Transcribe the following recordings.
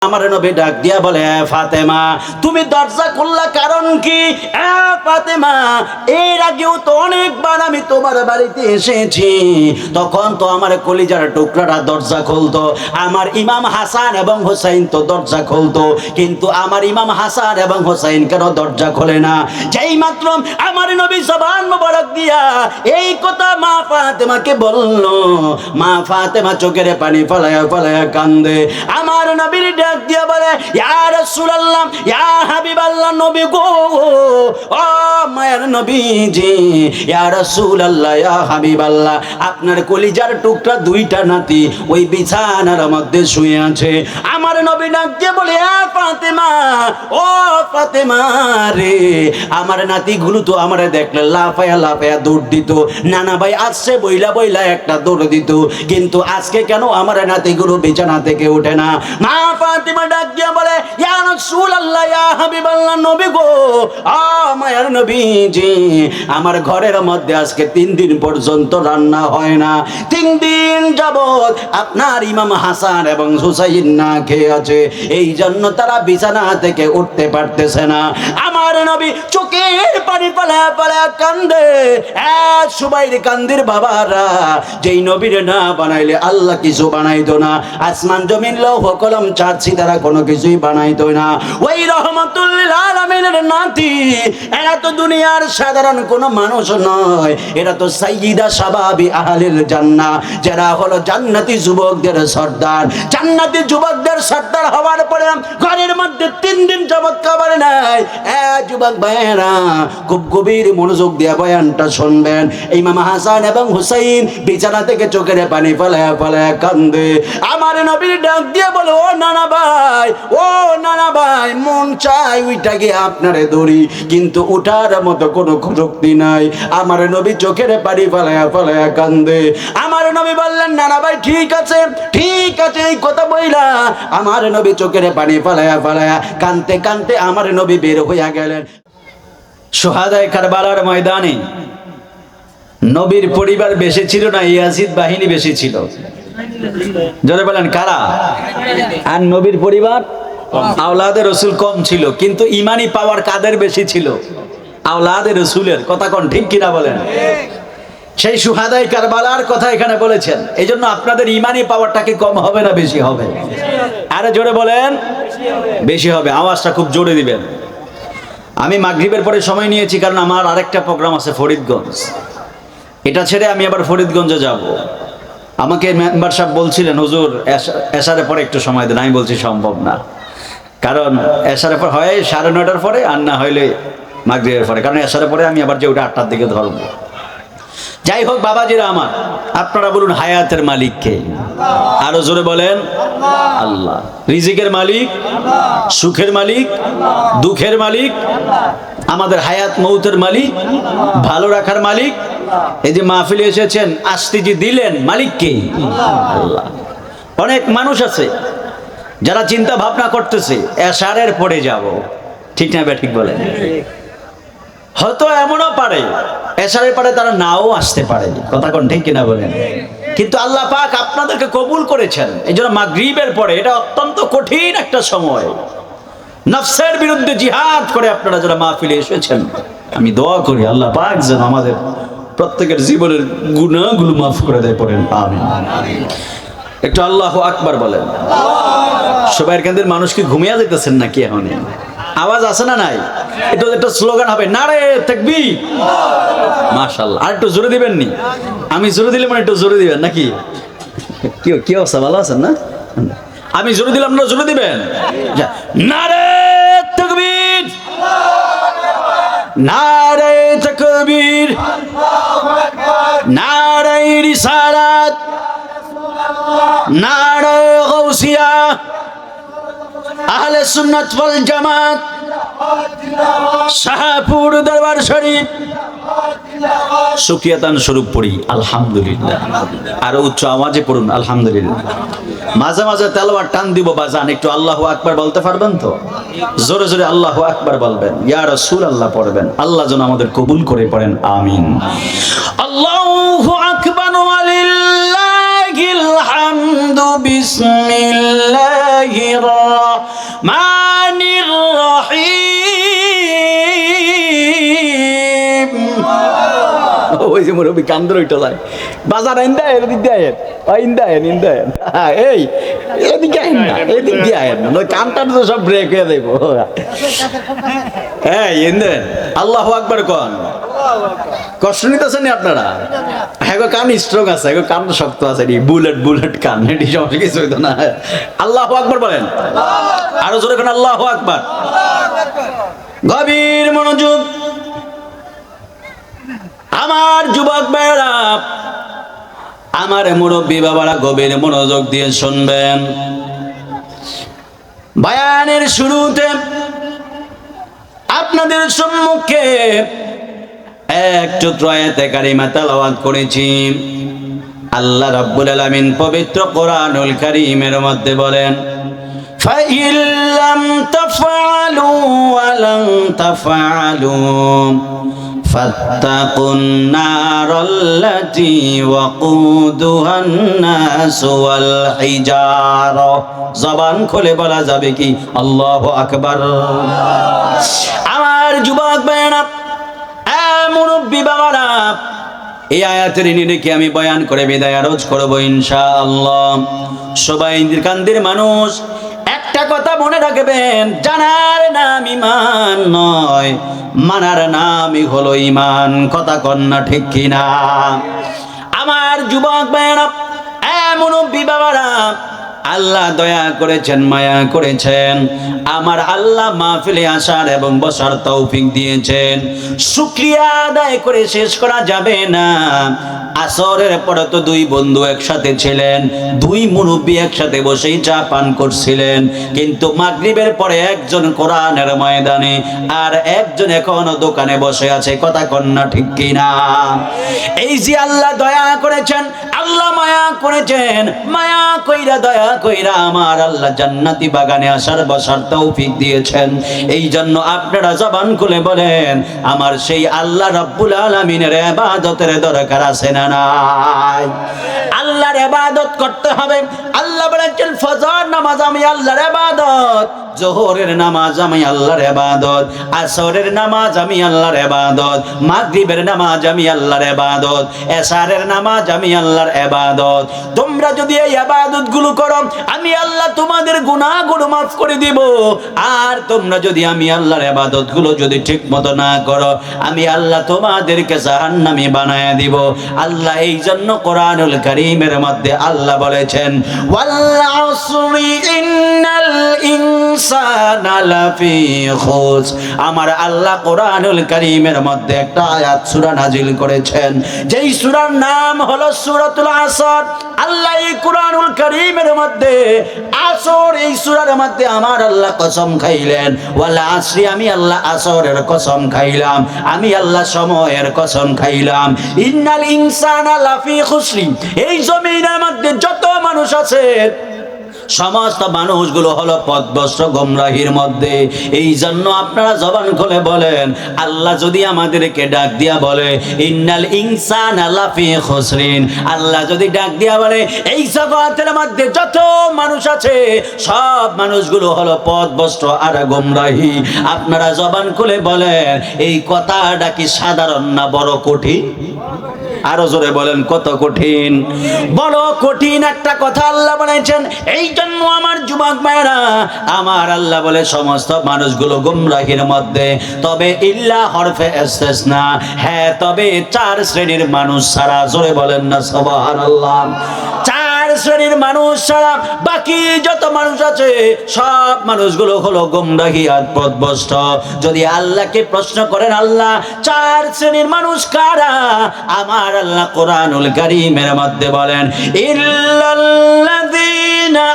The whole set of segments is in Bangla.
আমার নবী ডাক দিয়া বলে, ফাতেমা তুমি দরজা খুললা কারণ কি? ফাতেমা, এর আগেও তো অনেকবার আমি তোমার বাড়িতে এসেছি, তখন তো আমার কলিজার টুকরাটা দরজা খুলতো, আমার ইমাম হাসান এবং হোসেন তো দরজা খুলতো, কিন্তু আমার ইমাম হাসান এবং হোসেন কেন দরজা খোলে না? যেই মাত্র আমার নবী জবান মোবারক দিয়া এই কথা মা ফাতেমাকে বলল, মা ফাতেমা চোখের পানি ফলায়া ফলায়া কান্দে। আমার নবীর ডাক দিয়া বলে, ইয়া রাসূলুল্লাহ, ইয়া হাবিবাল্লাহ, নবী গো, ও মায়ের নবীজি, ইয়া রাসূলুল্লাহ, ইয়া হাবিবাল্লাহ, আপনার কলিজার টুকরা দুইটা নাতি ওই বিছানার মধ্যে শুয়ে আছে। আমার নবী ডাক দিয়ে বলে, ইয়া ফাতেমা, ও ফাতেমা রে, আমার নাতিগুলো তো আমারে দেখলে লাফায়া লাফায়া দৌড় দিত, নানা ভাই আসছে বইলা বইলা একটা দৌড় দিত, কিন্তু আজকে কেন আমার নাতিগুলো বিছানা থেকে ওঠে না? মা ফাতেমা ডাক দিয়ে বলে, ইয়া রাসূলুল্লাহ, ইয়া হাবিবাল্লাহ, নবী গো, আ মায়ের নবীজি, আমার ঘরের মধ্যে আজকে 3 দিন পর্যন্ত রান্না হয় না, 3 দিন যাবত আপনার ইমাম হাসান এবং হুসাইন না খেয়ে আছে, এই জন্য তারা বিছানা থেকে উঠতে পারতেছে না। আমার নবী চোখের পানি পালা পালা কান্দে। সুবাইর কান্দির বাবারা, যেই নবীর না বানাইলে আল্লাহ কিছু বানাইতো না, আসমান জমিন লৌহ কলম চাঁদছি তারা কোনো কিছুই বানাইতো না। ওই রহমাতুল লিল আলামিনের নাতি, এরা তো দুনিয়ার সাধারণ কোনো মানুষ নয়, এরা তো সাইয়্যিদা শাবাবি আহলিল জান্নাহ, যারা হলো জান্নাতি যুবকদের সর্দার। জান্নাতি যুবকদের সর্দার হওয়ার পরে ঘরের মধ্যে 3 দিন যাবত খাবার নাই। যুবক ভাইয়েরা, খুব গভীর মনোযোগ দিয়ে বয়ানটা শুনবেন। ইমাম হাসান এবং হুসাইন বিছানা থেকে চোখের পানি ফেলায়া ফেলায়া কান্দে। আমার নবীর ডাক দিয়ে বলে, ও নানা ভাই, ও নানা ভাই, মন চাই উইটা গিয়ে আপনারে ধরি, কিন্তু উঠার মতো কোনো শক্তি নাই। আমার নবী চোখের পানি ফেলায়া ফেলায়া কান্দে। আমার নবী বললেন, নানা ভাই ঠিক আছে, ঠিক আছে, এই কথা বইলা আমার নবী চোখের পানি ফেলায়া ফেলায়া কানতে কানতে আমার নবী বের হইয়া গেলেন। শুহাদায়ে কারবালার ময়দানে নবীর পরিবার বেশি ছিল না, ইয়াজিদ বাহিনী বেশি ছিল? জোরে বলেন কারা? আর নবীর পরিবার আওলাদে রসুল কম ছিল, কিন্তু ইমানি পাওয়ার কাদের বেশি ছিল? আওলাদে রসুলের। কথা কোন ঠিক কিনা বলেন? সেই শুহাদায়ে কারবালার কথা এখানে বলেছেন। এই জন্য আপনাদের ইমানি পাওয়ারটা কি কম হবে না বেশি হবে? আরে জোরে বলেন, বেশি হবে। আওয়াজটা খুব জোরে দিবেন। আমি মাগরিবের পরে সময় নিয়েছি, কারণ আমার আরেকটা প্রোগ্রাম আছে ফরিদগঞ্জ। এটা ছেড়ে আমি আবার ফরিদগঞ্জে যাব। আমাকে মেম্বার সাহেব বলছিলেন, হুজুর এশারের পরে একটু সময় দেন। আমি বলছি সম্ভব না, কারণ এশারের পর হয় 9:30 পরে, আর না হইলে মাগরিবের পরে, কারণ এশারের পরে আমি আবার যে ওটা 8টার দিকে ধরবো। যাই হোক বাবাজিরা আমার, আপনারা বলুন হায়াতের মালিক কে? আরো জোরে বলেন, আল্লাহ। রিজিকের মালিক, সুখের মালিক, দুঃখের মালিক, আমাদের হায়াত মৌতের মালিক, ভালো রাখার মালিক। এই যে মাহফিলে এসেছেন, আসতে যে দিলেন, মালিক কে? আল্লাহ। অনেক মানুষ আছে যারা চিন্তা ভাবনা করতেছে এশারের পরে যাব, ঠিক না বে ঠিক বলেন? হয়তো এমনও পারে এশারের পরে তারা নাও আসতে পারে, কথা কোন ঠিক কিনা বলেন? কিন্তু আল্লাহ পাক আপনাদেরকে কবুল করেছেন। এই জন্য মাগরিবের পরে, এটা অত্যন্ত কঠিন একটা সময়, নফসের বিরুদ্ধে জিহাদ করে আপনারা যারা মাহফিলে এসেছেন, আমি দোয়া করি আল্লাহ পাক যেন আমাদের প্রত্যেকের জীবনের গুনাহগুলো মাফ করে দেয়, পড়েন আমিন। একটু আল্লাহু আকবার বলেন। সবাইয়ের কেন্দ্রের মানুষ কি ঘুমিয়ে যেতেছেন নাকি? এখন আওয়াজ আছে না নাই? এটা একটা স্লোগান হবে, নারে তাকবীর, মাশাআল্লাহ। আর একটু জোরে দিবেন নি? আমি জোরে দিলে মানে একটু জোরে দিবেন নাকি? কি অবস্থা, ভালো আছেন না? আমি জোরে দিলাম, না জোরে দিবেন? নারে তাকবীর, নারে তাকবীর, নারে রিসালাত, নারে গাউসিয়া, আহলে সুন্নাত ওয়াল জামাত, শাহপুর দরবার শরীফ। শুকরিয়াতান স্বরূপ পড়ি আলহামদুলিল্লাহ। আর উচ্চ আওয়াজে পড়ুন আলহামদুলিল্লাহ। মাঝে মাঝে তেলাওয়াত টান দিব বাজান, একটু আল্লাহু আকবার বলতে পারবেন তো? জোরে জোরে আল্লাহু আকবার বলবেন, ইয়া রাসূলুল্লাহ পড়বেন। আল্লাহ যেন আমাদের কবুল করে, পড়েন আমিন। আল্লাহু আকবার ওয়া লিল্লাহিল হামদু বিসমিল্লাহির রহমানির রহিম। ওই যে মুরব্বী কান্দর ওইটা যায় বাজার ইন্দা এদিক দিয়ে আয়েন ইন্দা আয়েন এই এদিকে আয়েন না এদিক দিয়ে আয়েন না কানটা তো সব ব্রেক হয়ে দেব। হ্যাঁ ইন্দেন আল্লাহু আকবার কোন কষ্ট নিতেছেন আপনারা? হ্যাঁ কান স্ট্রং আছে, কান শক্ত আছে, বুলেট কান, এটি সমস্যা কিছু হইতো না। আল্লাহু আকবার বলেন, আরো জোরে কোন আল্লাহু আকবার। গভীর মনোযোগ আমার যুবক ভাইরা, আমার মুরব্বী বাবারা গভীর মনোযোগ দিয়ে শুনবেন। বয়ানের শুরুতে আপনাদের সম্মুখে এক টুকরো আয়াতে কারিমা তেলাওয়াত করেছি। আল্লাহ রাব্বুল আলামিন পবিত্র কোরআনুল কারীমের মধ্যে বলেন, فَإِن لَّمْ تَفْعَلُوا وَلَن تَفْعَلُوا فَاتَّقُوا النَّارَ الَّتِي وَقُودُهَا النَّاسُ وَالْحِجَارَةُ। জবান খুলে বলা যাবে কি আল্লাহু আকবার? আমার যুবক ভাইরা, মুরব্বী বাবারা, এই আয়াতের নিরিখে আমি বয়ান করে বিদায় আরজ করবো ইনশাআল্লাহ। সবাই কান্দির মানুষ একটা কথা মনে রাখবেন, জানার নাম ঈমান নয়, মানার নামই হলো ঈমান। কথা কন্যা ঠিক কিনা? আমার যুবক ভাইরা, মুরব্বী বাবারা, আল্লাহ দয়া করেছেন, মায়া করেছেন, আমার আল্লাহ মাহফিলে আসার এবং বসার তৌফিক দিয়েছেন। শুকরিয়া আদায় করে শেষ করা যাবে না। আসরের পরে তো দুই বন্ধু একসাথে ছিলেন, দুই মুরব্বী একসাথে বসেই চা পান করছিলেন, কিন্তু মাগরিবের পরে একজন কোরআনের ময়দানে আর একজন এখনো দোকানে বসে আছে। কথা কন্যা ঠিক কিনা? এই যে আল্লাহ দয়া করেছেন, আল্লাহ মায়া করেছেন, মায়া কইরা দয়া কইরা আমার আল্লাহ জান্নাতি বাগানে আসার বসার তৌফিক দিয়েছেন। এই জন্য আপনারা জবান খুলে বলেন, আমার সেই আল্লাহ রাব্বুল আলামিনের ইবাদতের দরকার আছে না নাই? আল্লাহর ইবাদত করতে হবে। আল্লাহ বলেছেন, ফজর নামাজ আমি আল্লাহর ইবাদত, জোহরের নামাজ আমি আল্লাহর ইবাদত, আসরের নামাজ আমি আল্লাহর ইবাদত, মাগরিবের নামাজ আমি আল্লাহর ইবাদত, এশারের নামাজ আমি আল্লাহর ইবাদত। তোমরা যদি এই ইবাদতগুলো করো, আমি আল্লাহ তোমাদের গুনাহগুলো মাফ করে দিব। আর তোমরা যদি আমি আল্লাহর ইবাদতগুলো যদি ঠিকমতো না করো, আমি আল্লাহ তোমাদেরকে জাহান্নামী বানায় দিব। আল্লাহ এই জন্য কোরআনুল কারীমের মধ্যে আল্লাহ বলেছেন, ওয়াল আসরি ইন্নাল ইনসানা লাফি খুস। আমার আল্লাহ কোরআনুল কারীমের মধ্যে একটা আয়াত সূরা নাজিল করেছেন, যেই সূরার নাম হলো সূরাতুল আসর। আল্লাহ এই কোরআনুল কারীমের মধ্যে আসর, এই সূরার মধ্যে আমার আল্লাহ কসম খাইলেন, ওয়াল আসরি, আমি আল্লাহ আসরের কসম খাইলাম, আমি আল্লাহ সময়ের কসম খাইলাম। ইন্নাল ইনসানা লাফি খুসরি, এই জমিনের মধ্যে যত মানুষ আছে সমস্ত মানুষগুলো হলো পথভ্রষ্ট গোমরাহির মধ্যে। এই জন্য আপনারা জবান খুলে বলেন, আল্লাহ যদি আমাদেরকে ডাক দিয়া বলে ইন্নাল ইনসানা লাফি খুসরিন, আল্লাহ যদি ডাক দিয়া বলে এই জগতের মধ্যে যত মানুষ আছে সব মানুষগুলো হলো পথভ্রষ্ট আর গোমরাহি, আপনারা জবান খুলে বলেন, এই কথাটা কি সাধারণ না বড় কঠিন? আরো জোরে বলেন, কত কঠিন? বড় কঠিন একটা কথা আল্লাহ বলেছেন। এই জন্য আমার যুবক ভাইরা, আমার আল্লাহ বলে সমস্ত মানুষগুলো গুমরাহির মধ্যে, তবে ইল্লা হরফে ইস্তিসনা, হ্যাঁ তবে চার শ্রেণীর মানুষ ছাড়া। জোরে বলেন না সুবহানাল্লাহ। চার শ্রেণীর মানুষ ছাড়া বাকি যত মানুষ আছে সব মানুষগুলো হলো গুমরাহি আর পথভ্রষ্ট। যদি আল্লাহকে প্রশ্ন করেন, আল্লাহ চার শ্রেণীর মানুষ কারা? আমার আল্লাহ কোরআনুল কারীমের মধ্যে বলেন, ইল্লাল্লাযীনা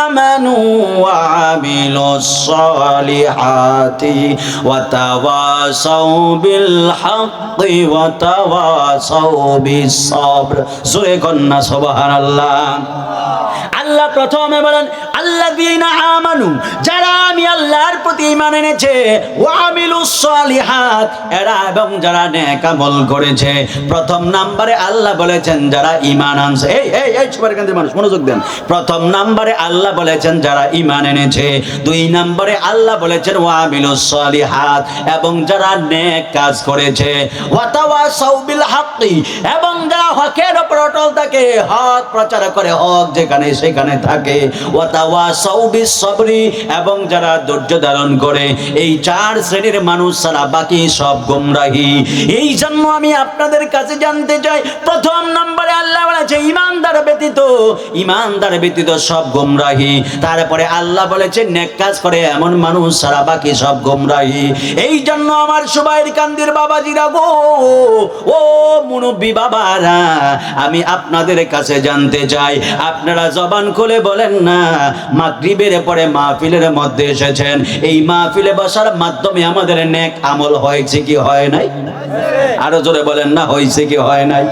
আমানু ওয়া আমিলুস সালিহাতি ওয়া তাওয়াসাউ বিল হাক্কি ওয়া তাওয়াসাউ বিস সাবর। জোরে কন্না সুবহানাল্লাহ। আল্লাহ প্রথমে বলেন আল্লাযীনা আমানু, যারা আমি আল্লাহর প্রতি ঈমান এনেছে, ওয়া আমিলুস সালিহাত, এরা এবং যারা নেক আমল করেছে। প্রথম নম্বরে আল্লাহ বলেছেন যারা ঈমান আনছে। এই সুপারকান্তের মানুষ মনোযোগ দেন। প্রথম নম্বরে আল্লাহ বলেছেন যারা ঈমান এনেছে। দুই নম্বরে আল্লাহ বলেছেন ওয়া আমিলুস সালিহাত, এবং যারা নেক কাজ করেছে। ওয়া তাওয়াসাউ বিল হাক্কি, এবং যারা হকের উপর অটল থাকে, হক প্রচার করে, হক যেখানে সেখানে থাকে। ওয়া তাওয়াসাউ বিস সবরি, এবং যারা ধৈর্য ধারণ করে। এই চার শ্রেণীর মানুষ ছাড়া বাকি সব গোমরাহি। এই জন্য আমি আপনাদের কাছে জানতে চাই, প্রথম নম্বরে আল্লাহ বলেছে ইমানদার ব্যতীত সব গোমরাহি। তারপরে আল্লাহ বলেছে নেক কাজ করে এমন মানুষ ছাড়া বাকি সব গোমরাহি। এই জন্য আমার সুবাইর কান্দির বাবাজিরা গো, ও মুরব্বি বাবারা, আমি আপনাদের কাছে জানতে চাই, আপনারা জবান খুলে বলেন না, মাগরিবের পরে মাহফিলের মধ্যে এসেছেন, এই মাহফিলে বসার মাধ্যমে আমাদের নেক আমল হয়েছে কি হয় নাই? আরো জোরে বলেন না, হয়েছে কি হয় নাই?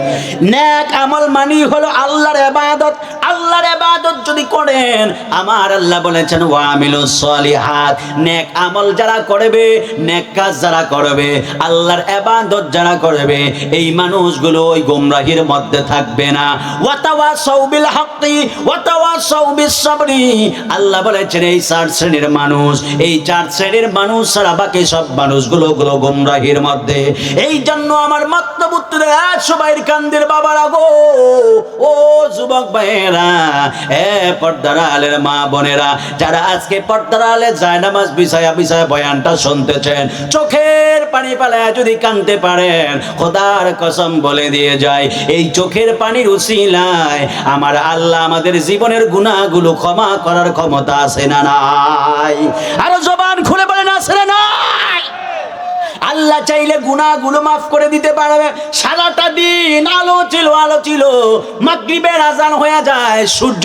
নেক আমল মানি হলো আল্লাহর ইবাদত। আল্লাহর ইবাদত যদি করেন, আমার আল্লাহ বলেছেন ওয়া আমিলুস সালিহাত, নেক আমল যারা করবে, নেক কাজ যারা করবে, আল্লাহর ইবাদত যারা করবে, এই মানুষগুলো ওই গোমরাহির মধ্যে থাকবে না। ওয়া তাওয়াসাউ বিল হাক্কি ওয়া তাওয়াসাউ বিস সাবরি, আল্লাহ বলেছেন এই চার শ্রেণীর মানুষ, এই চার শ্রেণীর মানুষ ছাড়া বাকি সব মানুষগুলো গোমরাহির মধ্যে। এই জন্য আমার মাতবুত্তরা, সবাই কান্দের বাবারা গো, ও যুবক ভাইয়েরা, পর্দার আলের মা বোনেরা, যারা আজকে পর্দার আলে জায়নামাজ বিছায়া বয়ানটা শুনতেছেন, চোখের পানি পালায় যদি কাঁদতে পারেন, খোদার কসম বলে দিয়ে যায়, এই চোখের পানির উসিলায় আমার আল্লাহ আমাদের জীবনের গুনাহগুলো ক্ষমা করার ক্ষমতা আছে না নাই? আরো জবান খুলে বলেন আছে না নাই? আল্লাহ চাইলে গুনাহগুলো মাফ করে দিতে পারবে। সারাটা দিন আলো ছিল, মাগরিবের আজান হয়ে যায়, সূর্য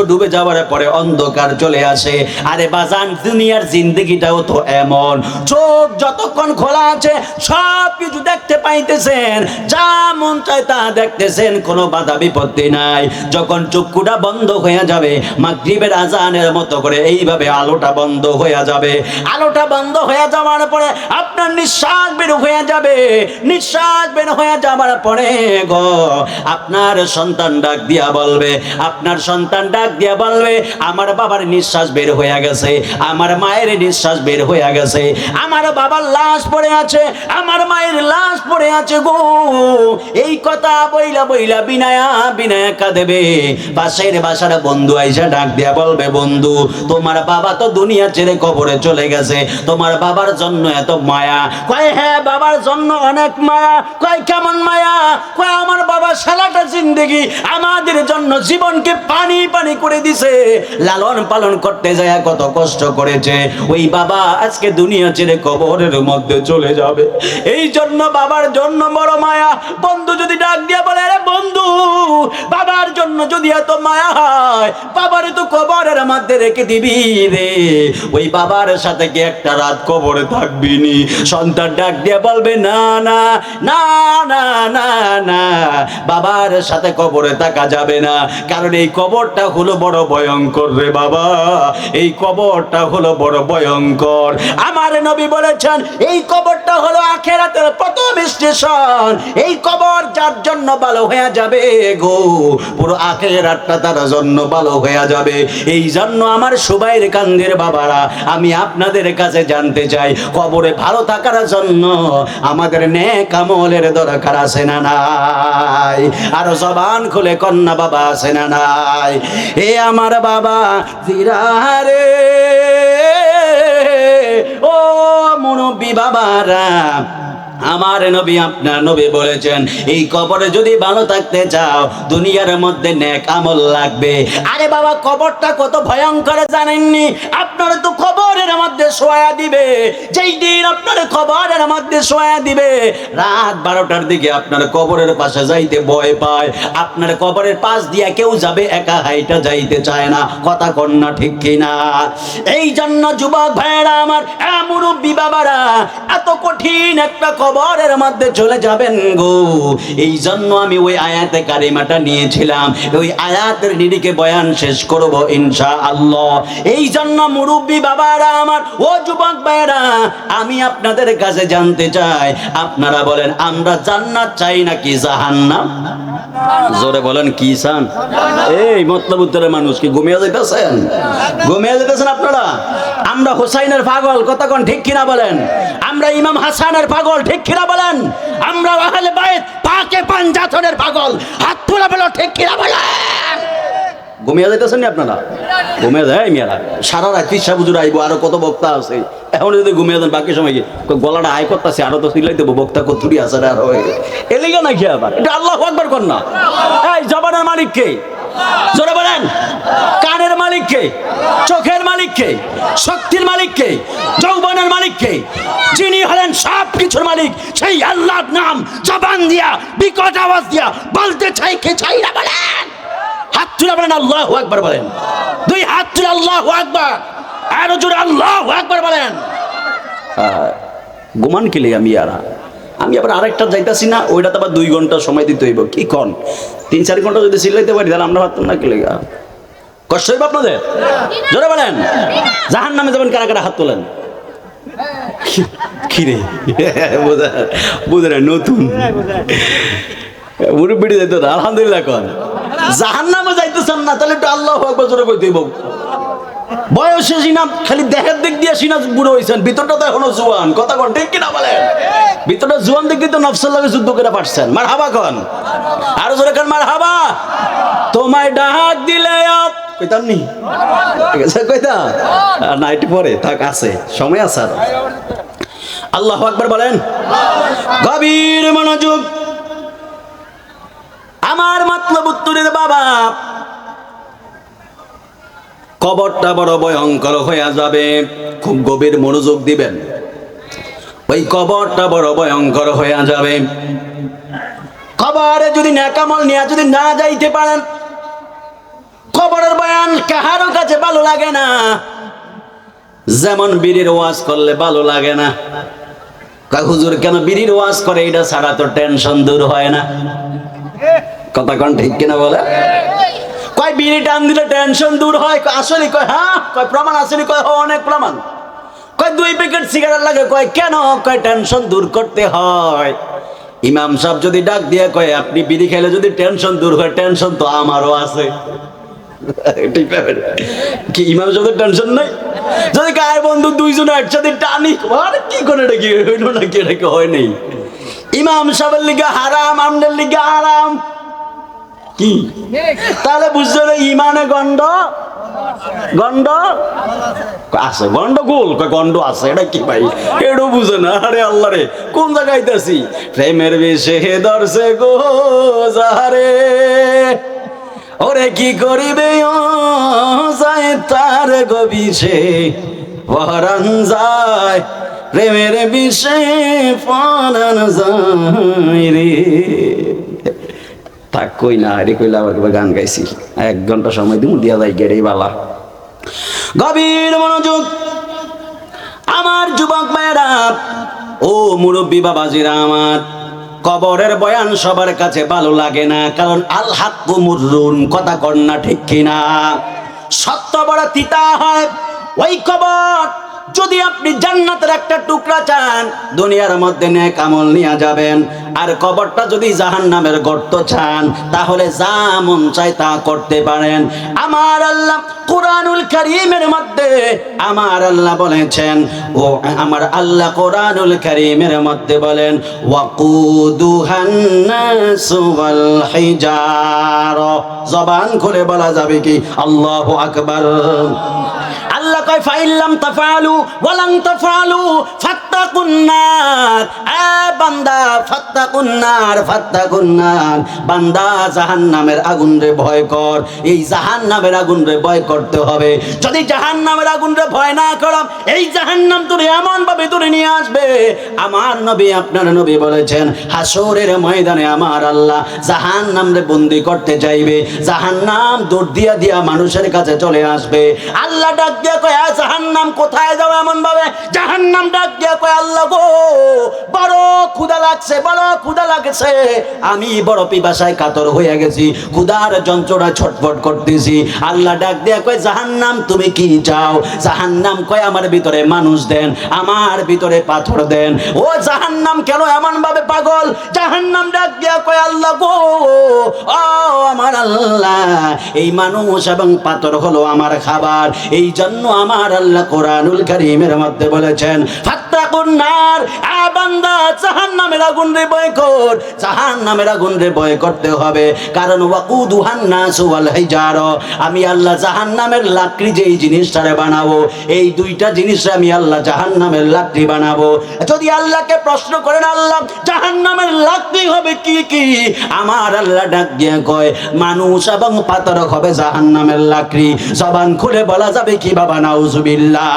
ডুবে যাওয়ার পরে অন্ধকার চলে আসে। আরে বাজান, দুনিয়ার জিন্দেগিটাও তো এমন, চোখ যতক্ষণ খোলা আছে সব কিছু দেখতে পাইতেছেন, যা মন চায় তা দেখতেছেন, কোনো বাধা বিপত্তি নাই। যখন চক্ষুটা বন্ধ হয়ে যাবে, মাগরিবের আজানের মতো করে এইভাবে আলোটা বন্ধ হয়ে যাবে। আলোটা বন্ধ হয়ে যাওয়ার পরে আপনার নিঃশ্বাস বের হয়ে যাবে। নিঃশ্বাস বের হয়ে যাওয়ার পরে গো, আপনার সন্তান ডাক দিয়া বলবে, আমার বাবার নিঃশ্বাস বের হয়ে গেছে, আমার মায়ের নিঃশ্বাস বের হয়ে গেছে, আমার বাবার লাশ পড়ে আছে, আমার মায়ের লাশ পড়ে আছে গো। এই কথা বইলা বিনায়া কাঁদেবে। পাশের বাসার বন্ধু আইসা ডাক দিয়া বলবে, বন্ধু, তোমার বাবা তো দুনিয়া ছেড়ে কবরে চলে গেছে, তোমার বাবার জন্য এত মায়া। কয় হ্যাঁ, বাবার জন্য অনেক মায়া। কয় কেমন মায়া? কয় আমার বাবা সারাটা জিন্দেগি আমাদের জন্য জীবনকে পানি করে দিছে, লালন পালন করতে যায় কত কষ্ট করেছে, ওই বাবা আজকে দুনিয়া ছেড়ে কবরের মধ্যে চলে যাবে। এই জন্য বাবার জন্য বড় মায়া। বন্ধু যদি ডাক দিয়া বলে, আরে বন্ধু, বাবার জন্য যদি এত মায়া হয়, বাবার তো কবরের মধ্যে রেখে দিবি রে, ওই বাবার সাথে কি একটা রাত কবরে থাকবি নি? সন্তান ডাক দিয়ে বলবে, না না না না না না, বাবার সাথে কবরে থাকা যাবে না, কারণ এই কবরটা হলো বড় ভয়ঙ্কর রে বাবা, এই কবরটা হলো বড় ভয়ঙ্কর। আমার নবী বলেছেন এই কবরটা হলো আখিরাতের প্রথম স্টেশন। এই কবর যার জন্য ভালো হয়ে যাবে গো, পুরো আখিরাতটা তার জন্য ভালো হয়ে যাবে। এই জন্য আমার সুবাইর কান্দের বাবারা, আমি আপনাদের কাছে জানতে চাই, কবরে ভালো থাকার জন্য আমাদের নেক আমলের দরকার আছে না নাই? আর জবান খুলে কন্যা বাবা আছে না নাই? এ আমার বাবা জিরারে, ও মুরব্বি বাবারা, আমার নবী, আপনার নবী বলেছেন এই কবরে যদি ভালো থাকতে চাও, দুনিয়ার মধ্যে নেক আমল লাগবে। আরে বাবা, কবরটা কত ভয়ঙ্কর জানেননি? আপনার তো কবরের মধ্যে শোয়া দিবে, যেই দিন আপনার কবরের মধ্যে শোয়া দিবে, রাত 12টার দিকে আপনার কবরের পাশে যাইতে ভয় পায়। আপনার কবরের পাশ দিয়ে কেউ যাবে, একা হাইটা যাইতে চায় না। কথা কন্যা ঠিক কিনা? এই জন্য যুবক ভাইয়েরা আমার, মুরব্বি বাবারা, এত কঠিন একটা কবর কবরের মধ্যে চলে যাবেন গো। এই জন্য আমি ওই আয়াতে কারিমাটা নিয়েছিলাম, ওই আয়াতের নিরিখে বয়ান শেষ করব ইনশাআল্লাহ। এই জন্য মুরব্বী বাবারা আমার, ও যুবক ভাইরা, আমি আপনাদের কাছে জানতে চাই, আপনারা বলেন আমরা জান্নাত চাই নাকি জাহান্নাম? জোরে বলেন কি চান? এই মতলব উত্তরের মানুষ কি ঘুমিয়ে যাইতেছেন? ঘুমিয়ে যাইতেছেন আপনারা? আমরা হুসাইনের পাগল, কথা কোন ঠিক কিনা বলেন? আমরা ইমাম হাসানের পাগল, ঠিক কিনা বলেন? আমরা আহলে বাইত পাকে পাঞ্জাতনের পাগল, হাত তোলা বলো ঠিক কিনা বলেন? ঘুমিয়ে যাইতেছেন নি আপনারা? ঘুমিয়ে যায় মেয়েরা, সারা রাত পিসা বুঝুর আইবো, আরো কত বক্তা আছে, এখন যদি ঘুমিয়ে যান বাকি সময় কি গলাটা হাই করতেছে, আরো তো সিলাই দেবো, বক্তা কতুরি আছে আর এলিগা নাকি আবার? এটা আল্লাহু আকবার কর না। এই জবানের মালিক কে? জোরে বলেন। কানের মালিক কে? চোখের মালিক কে? শক্তির মালিক কে? যৌবনের মালিক কে? যিনি হলেন সব কিছুর মালিক, সেই আল্লাহর নাম জবান দিয়া বিকট আওয়াজ দিয়া বলতে চাই কে চাই না বলেন? হাত তুলে বলেন আল্লাহু আকবার বলেন। দুই হাত তুলে আল্লাহু আকবার, আরো জোরে আল্লাহু আকবার বলেন। গুমান কিলে আমি আবার আরেকটা যাইতাছি না, ওইটা তো আবার 2 ঘন্টা সময় দিতে হইব। কি কন 3-4 ঘন্টা যদি চিল্লাইতে পারি তাহলে আমরা পারতাম না কিলে? কষ্ট হইব আপনাদের? জোরে বলেন। জাহান্নামে যাবেন কারা কারা হাত তোলেন? কিরে বুঝে না, নতুন মুরব্বিটি যাইতো না, আলহামদুলিল্লাহ কন। জাহান্নামে যাইতেছেন না, তাহলে একটু আল্লাহু আকবার জোরে কইতে হইব। বয়সে সিনা খালি দেহের দিক দিয়ে সিনা বুড়ো হয়েছেন, ভিতরটা তো এখনো জোয়ান, কথা কন ঠিক কিনা বলেন? ভিতরটা জোয়ান দিক দিয়ে তো নফসের লাগে যুদ্ধ করে পারছেন। মারহাবা কন, আরো জোরে কন মারহাবা। তোমায় ডাক দিলে কইতাম নি, ঠিক আছে কইতাম না, একটু পরে থাক, আছে সময় আছে আর। আল্লাহু আকবার বলেন। গভীর মনোযোগ আমার মতলব উত্তরের বাবা। কবরটা বড় ভয়ঙ্কর হয়ে যাবে, খুব গভীর মনোযোগ দিবেন। ওই কবরটা বড় ভয়ঙ্কর হয়ে যাবে। কবরে যদি নেকামল নিয়ে যদি না যাইতে পারেন, কবরের বয়ান কাহারও কাছে ভালো লাগে না। যেমন বিড়ির ওয়াজ করলে ভালো লাগে না, কয় হুজুর কেন বিড়ির ওয়াজ করে, এটা ছাড়া তো টেনশন দূর হয় না। কথা কোন ঠিক কিনা বলে? কয় বিড়ি টান দিলে টেনশন দূর হয়, আসলে কয় হ্যাঁ, কয় প্রমাণ আসলে, কয় অনেক প্রমাণ। কয় 2 প্যাকেট সিগারেট লাগে, কয় কেন, কয় টেনশন দূর করতে হয়। ইমাম সাহেব যদি ডাক দিয়ে কয় আপনি বিড়ি খেলে যদি টেনশন দূর হয়, টেনশন তো আমারও আছে। ঠিক কি ইমাম সাহেবের টেনশন নাই? যদি গায়ের বন্ধু 2 জনে একসাথে টানি, আরে কি করে এটা কি হইল নাকি, এটা কি হয় নাই? ইমাম সাহেবের লিগে হারাম, আমনের লিগে আরাম। কি তাহলে বুঝছো না ইমানে গন্ড গন্ড আছে, গন্ডগোল গন্ড আছে, এটা কি ভাই এটাও বুঝে না? আরে আল্লাহ রে, কোন জায়গায় আছি? প্রেমের বেশে ধরছে গো যারে, ওরে কি করিবে ও যায় তার গবিষে পরাণ যায়, প্রেমের বিষে পরাণ যায় রে। থাক কই না, আরে কইলা আবার গান গাইছি, 1 ঘন্টা সময় দিমু, দিয়া যাই গেড়ে বালা। গভীর মনোযোগ আমার যুবক ভাইরা, ও মুরব্বী বাবাজিরা আমার, কবরের বয়ান সবার কাছে ভালো লাগে না, কারণ আল হাক্কু মুররুন, কথা কর না ঠিক কিনা? সত্য বড় তিতা হয়। ওই কবর যদি আপনি জান্নাতের একটা টুকরা চান, দুনিয়ার মধ্যে নেক আমল নিয়ে যাবেন, আর কবরটা যদি জাহান্নামের গর্ত চান, তাহলে যা মন চায় তা করতে পারেন। আমার আল্লাহ কোরআনুল কারীমের মধ্যে আমার আল্লাহ বলেছেন, ও আমার আল্লাহ কোরআনুল কারীমের মধ্যে বলেন, ওয়াকুদুহান নাসু ওয়াল হিজারা। জবান খুলে বলা যাবে কি আল্লাহু আকবার? আল্লাহ কয় ফাইল্লাম তাফআলু ওয়ালান তাফআলু ফাত্তাকুন নার। এ বান্দা ফাত্তাকুন নার, ফাত্তাকুন নার, বান্দা জাহান্নামের আগুন রে ভয় কর। এই জাহান্নামের আগুন রে ভয় করতে হবে। যদি জাহান্নামের আগুন রে ভয় না করো, এই জাহান্নাম তোরে এমন ভাবে তোরে নিয়ে আসবে। আমার নবী, আপনার নবী বলেছেন, হাসরের ময়দানে আমার আল্লাহ জাহান্নাম রে বন্দি করতে চাইবে। জাহান্নাম দৌড় দিয়া দিয়া মানুষের কাছে চলে আসবে। আল্লাহ ডাক দিয়া কয়, জাহান্নাম কোথায় যাও এমন ভাবে জাহান্নাম ডাক দিয়া কয় আল্লাহ গো বড় ক্ষুধা লাগছে, বড় ক্ষুধা লাগছে, আমি বড় পিপাসায় কাতর হয়ে গেছি, ক্ষুধার যন্ত্রণা ছটফট করতেছি। আল্লাহ ডাক দিয়া কয় জাহান্নাম তুমি কি চাও? জাহান্নাম কয় আমার ভিতরে মানুষ দেন, আমার ভিতরে পাথর দেন। ও জাহান্নাম কেন এমন ভাবে পাগল? জাহান্নাম ডাক দিয়া কয় আল্লাহ গো ও আমার আল্লাহ এই মানুষ এবং পাথর হলো আমার খাবার, এই জন্য আমার আল্লাহ কোরআনুল কারীমের মধ্যে বলেছেন ফাত্তাকুন নার, আ বান্দা জাহান্নামের আগুন রে ভয় কর, জাহান্নামের আগুন রে ভয় করতে হবে। কারণ ওয়াকুদুহান নাসু ওয়াল হিজারা, আমি আল্লাহ জাহান্নামের লাকড়ি যেই জিনিসটারে বানাবো, এই দুইটা জিনিস আমি আল্লাহ জাহান্নামের লাকড়ি বানাবো। যদি আল্লাহকে প্রশ্ন করেন আল্লাহ জাহান্নামের লাকড়ি হবে কি কি, আমার আল্লাহ ডাক দিয়ে কয় মানুষ এবং পাথর হবে জাহান্নামের লাকড়ি। জবান খুলে বলা যাবে কি বাবা নাউজুবিল্লাহ?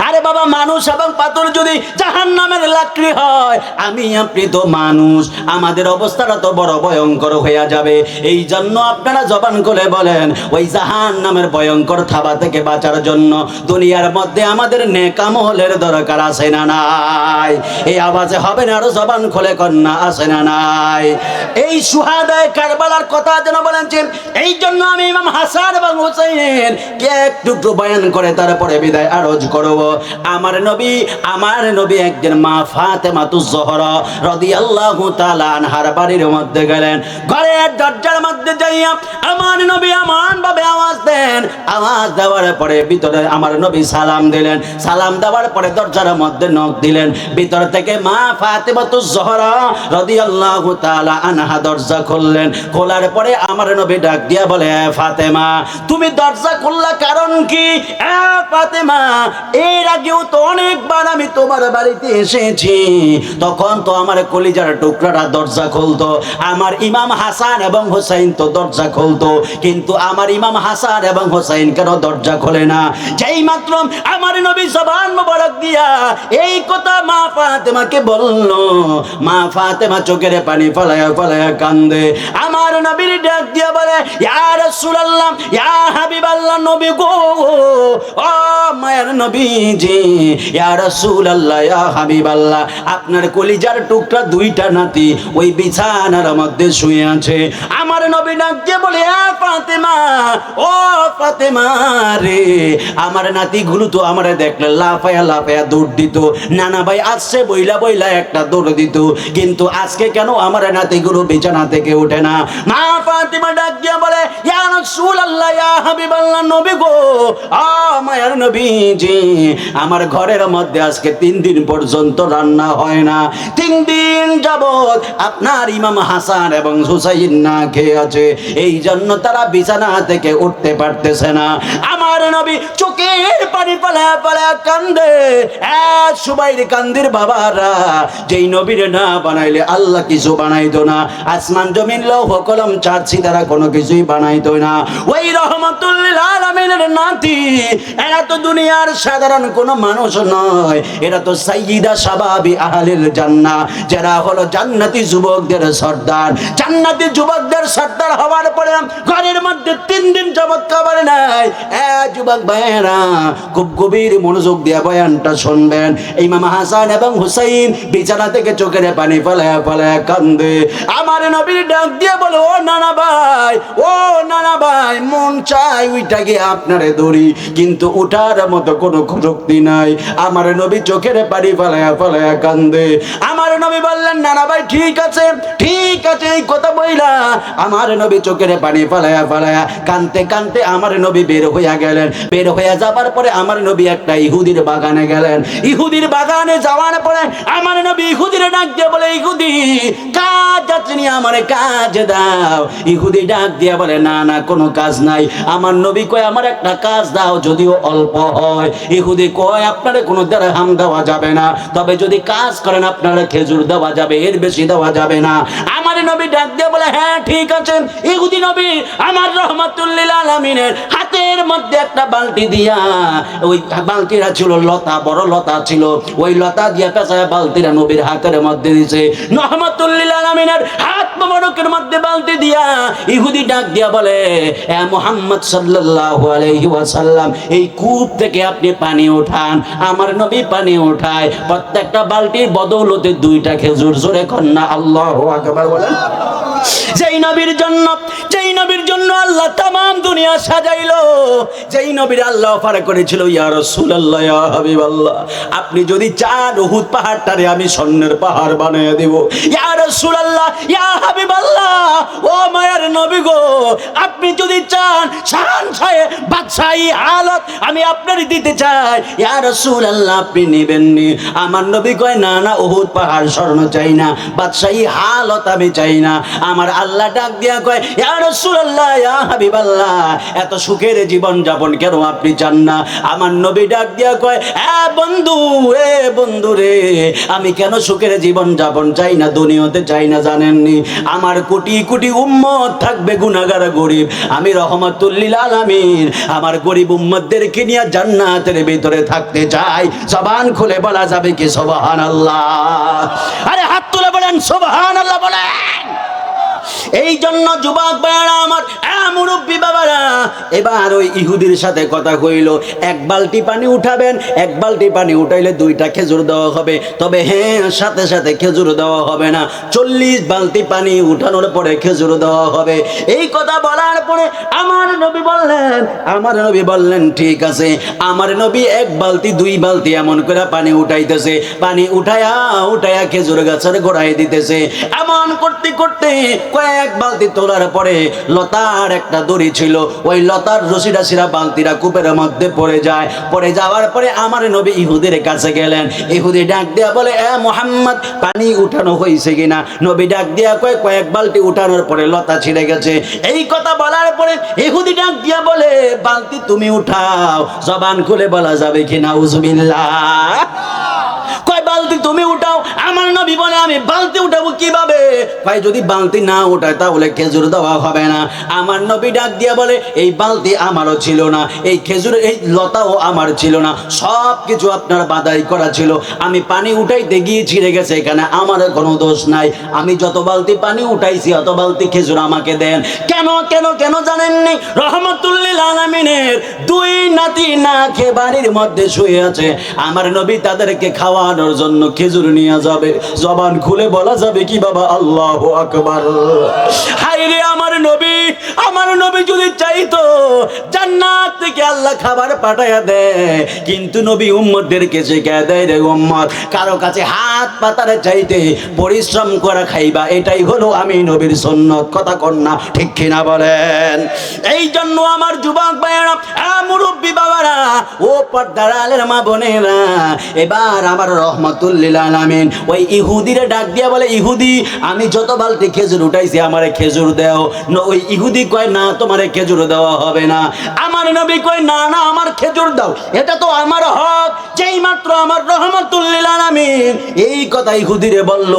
আরে বাবা মানুষ এবং পাথর যদি জাহান্নামের লাকড়ি হয়, আমি আপনি তো মানুষ, আমাদের অবস্থাটা তো বড় ভয়ঙ্কর হয়ে যাবে। এই জন্য আপনারা জবান খুলে বলেন ওই জাহান্নামের ভয়ঙ্কর থাবা থেকে বাঁচার জন্য দুনিয়ার মধ্যে আমাদের নেক আমলের দরকার আছে না নাই? এই আওয়াজে হবে না আরো জবান খুলে কন্যা আছে না নাই? এই সুহাদায়ে কারবালার কথা যেন বলেন যে এই জন্য আমি ইমাম হাসান এবং হুসাইন কে একটু বয়ান করে তারপরে বিদায় আরজ করব। আমার নবী একদিন মা ফাতেমাতুজ জোহরা রাদিয়াল্লাহু তাআলা আনহার বাড়ির মধ্যে গেলেন। ঘরের দরজার মধ্যে যাইয়া আমার নবী এমন ভাবে আওয়াজ দেন, আওয়াজ দেওয়ার পরে ভিতরে আমার নবী সালাম দিলেন, সালাম দেওয়ার পরে দরজার মধ্যে নক দিলেন। ভিতর থেকে মা ফাতেমাতুজ জোহরা রাদিয়াল্লাহু তাআলা আনহা দরজা খুললেন। খোলার পরে আমার নবী ডাক দিয়া বলে ফাতেমা তুমি দরজা খুললা কারণ কি? ফাতেমা এর আগেও তো অনেকবার আমি তোমার বাড়িতে এসেছি, তখন তো আমার কলিজার টুকরাটা দরজা খুলতো, আমার ইমাম হাসান এবং হোসেন তো দরজা খুলতো, কিন্তু আমার ইমাম হাসান এবং হোসেন কেন দরজা খোলে না? যেই মাত্র আমার নবী জবান মোবারক দিয়া এই কথা মা ফাতেমাকে বলল, মা ফাতেমা চোখের পানি ফলায়া ফলায়া কান্দে। আমার নবীর ডাক দিয়া বলে ইয়া রাসূলুল্লাহ ইয়া হাবিবাল্লাহ নবী গো, ও মায়ের নবীজি, ইয়া রাসূলুল্লাহ ইয়া হাবিবাল্লাহ আপনার কলিজার টুকরা দুইটা নাতি ওই বিছানার মধ্যে শুয়ে আছে। আমার নবী ডাক দিয়ে বলে ফাতেমা ও ফাতেমা রে, আমার নাতিগুলো তো আমারে দেখলে লাফায়া লাফায়া দৌড় দিত, নানা ভাই আসছে বইলা বইলা একটা দৌড় দিত, কিন্তু আজকে কেন আমার নাতিগুলো বিছানা থেকে ওঠে না? মা ফাতেমা ডাক দিয়ে বলে ইয়া রাসূলুল্লাহ ইয়া হাবিবাল্লাহ নবী গো, ও মায়ের নবীজি আমার ঘরের মধ্যে আজকে 3 দিন পর্যন্ত রান্না হয় না, 3 দিন যাবত আপনার ইমাম হাসান এবং হুসাইন না খেয়ে আছে, এই জন্য তারা বিছানা থেকে উঠতে পারতেছে না। আমার নবী চোখের পানি ফেলা ফেলা কান্দে। সুবাইর কান্দির বাবারা, যেই নবীর না বানাইলে আল্লাহ কিছু বানাইতো না, আসমান জমিন লৌহ কলম চাচ্ছি তারা কোনো কিছুই বানাইতো না। ওই রহমাতুল লিল আলামিনের নাতি, এরা তো দুনিয়ার সাধারণ কোনো মানুষ নয়, এরা তো সাইয়্যিদা শাবাবি আহলিল জান্নাহ, যারা হলো জান্নাতি যুবকদের সর্দার। জান্নাতি যুবকদের সর্দার হওয়ার পরে ঘরের মধ্যে 3 দিন যাবত খাবার নাই। যুবক ভাইয়েরা খুব গভীর মনোযোগ দিয়ে বয়ানটা শুনবেন। ইমাম হাসান এবং হুসাইন বিছানা থেকে চোখের পানি ফেলায়া ফেলায়া কান্দে। আমার নবীর ডাক দিয়ে বলে ও নানা ভাই, ও নানা ভাই, মন চাই উইটা গিয়ে আপনারে ধরি, কিন্তু উঠার মতো কোনো শক্তি নাই। আমার নবী চোখের পানি ফেলায়া ফেলায়া কান্দে। আমার নবী বললেন নানা ভাই ঠিক আছে ঠিক আছে, এই কথা বইলা আমার নবী চোখের পানি ফেলায়া ফেলায়া কানতে কানতে আমার নবী বের হইয়া গেলেন। বের হইয়া যাবার পরে আমার নবী একটা ইহুদির বাগানে গেলেন। ইহুদির বাগানে যাওয়ার পরে আমার নবী ইহুদির ডাক দিয়ে বলে ইহুদি কাজ আছে নি, আমারে কাজ দাও। ইহুদি ডাক দিয়ে বলে না না কোনো কাজ নাই। আমার নবী কয় আমার একটা কাজ দাও, যদিও অল্প হোক। হয়। ইহুদি কয় আপনারা কোনো দিরহাম দেওয়া যাবে না, তবে যদি কাজ করেন আপনারা খেজুর দেওয়া যাবে, এর বেশি দেওয়া যাবে না। আমার নবী ডাক দিয়ে বলে হ্যাঁ ঠিক আছে। ইহুদি নবী আমার রহমাতুল লিল আলামিনের হাতের মধ্যে একটা বালতি দিয়া, ওই বালতিটা ছিল লতা, বড় লতা ছিল, ওই লতা দিয়া পেঁচায় বালতিটা নবীর হাতের মধ্যে দিছে। রহমাতুল লিল আলামিনের হাত মোবারকের মধ্যে বালতি দিয়া ইহুদি ডাক দিয়া বলে এ মুহাম্মদ সাল্লাল্লাহু আলাইহি ওয়াসাল্লাম, এই কূপ থেকে আপনি পানি উঠান। আমার নবী পানি উঠায়, প্রত্যেকটা বালতির বদৌলতে 2টা খেজুর। জোরে কন্না আল্লাহু আকবার বলেন। যেই নবীর জন্য আল্লাহ তামাম দুনিয়া সাজাইলো, যেই নবীর আল্লাহ অফার করেছিল ইয়া রাসূলুল্লাহ ইয়া হাবিবাল্লাহ, আপনি যদি চান উহুদ পাহাড়টারে আমি স্বর্ণের পাহাড় বানিয়ে দেব। ইয়া রাসূলুল্লাহ ইয়া হাবিবাল্লাহ, ও মায়ের নবী গো, আপনি যদি চান শানশায়ে বাদশাহী হালত আমি আপনার দিতে চাই। ইয়া রাসূলুল্লাহ আপনি নেবেন নি? আমার নবী কয় না না, উহুদ পাহাড় স্বর্ণ চাই না, বাদশাহী হালত আমি চাই না। আমার আল্লাহ ডাক দিয়া কয় ইয়া রাসূলুল্লাহ ইয়া হাবিবাল্লাহ, এত সুখের জীবন যাপন কেন আপনি চান না? আমার নবী ডাক দিয়া কয় এ বন্ধু রে, আমি কেন সুখের জীবন যাপন চাই না, দুনিয়াতে চাই না জানেননি? আমার কোটি কোটি উম্মত থাকবে গুনাহগার গরিব, আমি রহমাতুল লিল আলামিন আমার গরিব উম্মতদেরকে নিয়ে জান্নাতের ভিতরে থাকতে চাই। জবান খুলে বলা যাবে কি সুবহানাল্লাহ? আরে হাত তুলে বলেন সুবহানাল্লাহ বলেন। এই জন্য যুবক ভাইরা আমার, মুরব্বী বাবারা, এবার ওই ইহুদির সাথে কথা কইল, 1 বালতি পানি উঠাবেন, 1 বালতি পানি উঠাইলে 2টা খেজুর দেওয়া হবে, তবে হ্যাঁ সাথে সাথে খেজুর দেওয়া হবে না, 40 বালতি পানি উঠানোর পরে খেজুর দেওয়া হবে। এই কথা বলার পরে আমার নবী বললেন ঠিক আছে। আমার নবী 1 বালতি 2 বালতি এমন করে পানি উঠাইতেছে, পানি উঠায়া খেজুর গাছের গোড়ায় দিতেছে। এমন করতে করতে কয়েক বালতি তোলার পরে লতার একটা দড়ি ছিল, ওই লতার রশিটা সিরা বালতিটা কূপের মধ্যে পড়ে যায়। পড়ে যাওয়ার পরে আমার নবী ইহুদির কাছে গেলেন। ইহুদি ডাক দিয়া বলে এ মুহাম্মদ, পানি উঠানো হয়েছে কিনা? নবী ডাক দিয়া কয়েক বালতি উঠানোর পরে লতা ছিঁড়ে গেছে। এই কথা বলার পরে ইহুদি ডাক দিয়া বলে বালতি তুমি উঠাও। জবান খুলে বলা যাবে কি নাউজুবিল্লাহ? বালতি তুমি উঠাও। আমার নবী বলে আমি বালতি উঠাবো কিভাবে? ভাই যদি বালতি না উঠায় তাহলে খেজুর দেওয়া হবে না। আমার নবী ডাক দিয়া বলে এই বালতি আমারও ছিল না, এই খেজুর এই লতাও আমার ছিল না, সব কিছু আপনার বাদাই করা ছিল। আমি পানি উঠাইতে গিয়ে ছিঁড়ে গেছে, এখানে আমার কোনো দোষ নাই। আমি যত বালতি পানি উঠাইছি অত বালতি খেজুর আমাকে দেন। কেন কেন কেন জানেননি? রহমাতুল লিল আলামিনের 2 নাতি না খেয়ে বাড়ির মধ্যে শুয়ে আছে। আমার নবী তাদেরকে খাওয়ানোর জন্য খেজুর নিয়ে যাবে। জবান খুলে বলা যাবে কি বাবা? আল্লাহু আকবার। হায়রে আমার নবী যদি চাইতো জান্নাত থেকে আল্লাহ খাবার পাঠায়া দেয়, কিন্তু নবী উম্মতদেরকে শিখায়া দেয় রে উম্মত, কারো কাছে হাত পাতারে চাইতে পরিশ্রম করা খাইবা, এটাই হলো আমি নবীর সুন্নত। কথা কন না ঠিক কিনা বলেন? এই জন্য আমার যুবক ভাইয়েরা, মুরব্বী বাবারা, ও পর্দার আলের মা বোনেরা, এবার আমার রহমাতুল লিল আলামিন ওই ইহুদিরে ডাক দিয়া বলে ইহুদি, আমি যত বালতি খেজুর উঠাইছি আমারে খেজুর দাও। ওই ইহুদি কয় না তোমারে খেজুর দেওয়া হবে না। আমার নবী কয় না না আমার খেজুর দাও, এটা তো আমার হক। যেই মাত্র আমার রহমাতুল লিল আলামিন এই কথা ইহুদিরে বলল,